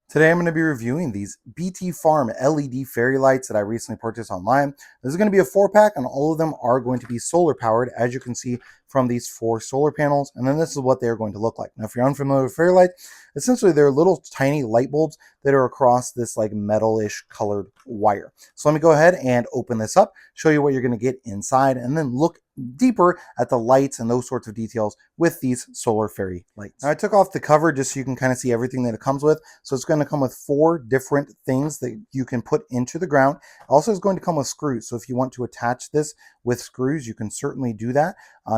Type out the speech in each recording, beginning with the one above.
Today I'm going to be reviewing these BtFarm LED fairy lights that I recently purchased online. This is going to be a 4-pack and all of them are going to be solar powered, as you can see from these 4 solar panels. And then this is what they're going to look like. Now if you're unfamiliar with fairy lights, essentially they're little tiny light bulbs that are across this like metal-ish colored wire. So let me go ahead and open this up, show you what you're going to get inside, and then look deeper at the lights and those sorts of details with these solar fairy lights. Now I took off the cover just so you can kind of see everything that it comes with. So it's going to come with 4 different things that you can put into the ground. Also is going to come with screws. So if you want to attach this with screws, you can certainly do that.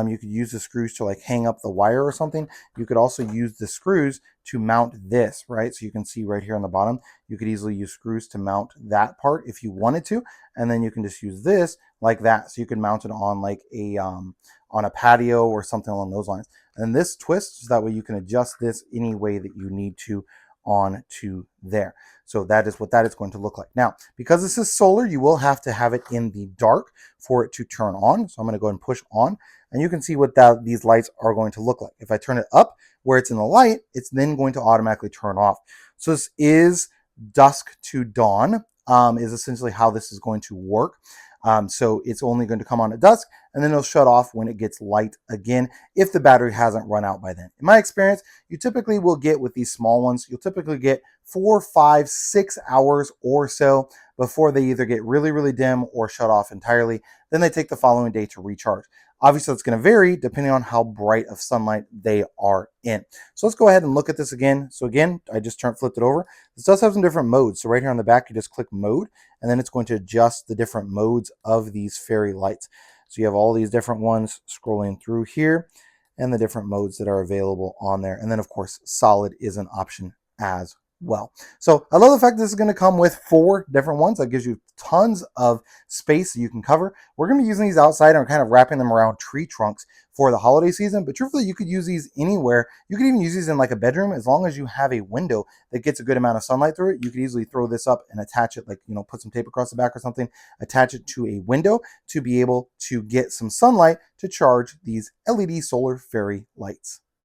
You could use the screws to like hang up the wire or something. You could also use the screws to mount this, right? So you can see right here on the bottom, you could easily use screws to mount that part if you wanted to. And then you can just use this like that. So you can mount it on like on a patio or something along those lines. And this twists, so that way you can adjust this any way that you need to on to there. So that is what that is going to look like. Now, because this is solar, you will have to have it in the dark for it to turn on. So I'm going to go ahead and push on, and you can see what these lights are going to look like. If I turn it up where it's in the light, it's then going to automatically turn off. So this is dusk to dawn, is essentially how this is going to work. So it's only going to come on at dusk, and then it'll shut off when it gets light again if the battery hasn't run out by then. In my experience, you typically will get with these small ones, you'll typically get 4, 5, 6 hours or so before they either get really, really dim or shut off entirely. Then they take the following day to recharge. Obviously, it's going to vary depending on how bright of sunlight they are in. So let's go ahead and look at this again. So again, I just flipped it over. This does have some different modes. So right here on the back, you just click mode, and then it's going to adjust the different modes of these fairy lights. So you have all these different ones scrolling through here and the different modes that are available on there. And then of course, solid is an option as well. So I love the fact that this is going to come with 4 different ones. That gives you tons of space that you can cover. We're going to be using these outside and kind of wrapping them around tree trunks for the holiday season, but truthfully, you could use these anywhere. You could even use these in like a bedroom, as long as you have a window that gets a good amount of sunlight through it. You could easily throw this up and attach it, like, put some tape across the back or something, attach it to a window to be able to get some sunlight to charge these LED solar fairy lights.